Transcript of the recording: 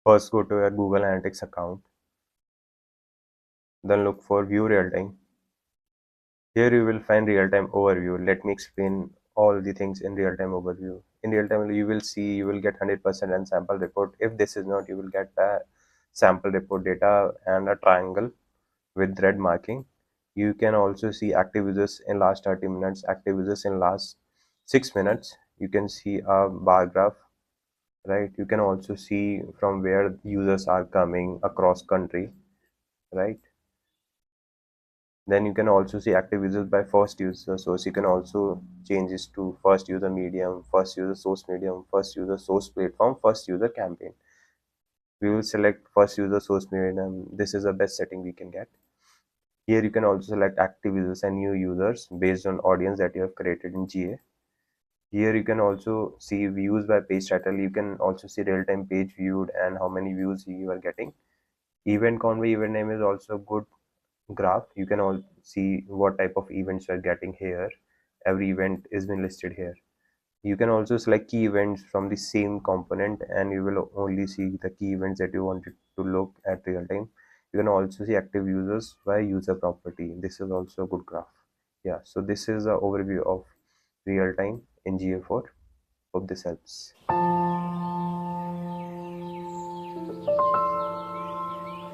First, go to your Google Analytics account. Then look for View Realtime. Here you will find real-time overview. Let me explain all the things in real-time overview. In real-time, you will see, you will get 100% and sample report. If this is not, you will get a sample report data and a triangle with red marking. You can also see active users in last 30 minutes, active users in last 6 minutes. You can see a bar graph, right? You can also see from where users are coming across country, right? Then you can also see active users by first user source. You can also change this to first user medium, first user source medium, first user source platform, first user campaign. We will select first user source medium. This is the best setting we can get. Here you can also select active users and new users based on audience that you have created in GA. Here you can also see views by page title. You can also see real-time page viewed and how many views you are getting. Event count by event name is also good graph. You can all see what type of events you are getting here. Every event is been listed here. You can also select key events from the same component and you will only see the key events that you wanted to look at real time. You can also see active users by user property. This is also a good graph. Yeah, so this is an overview of real time in GA4. Hope this helps.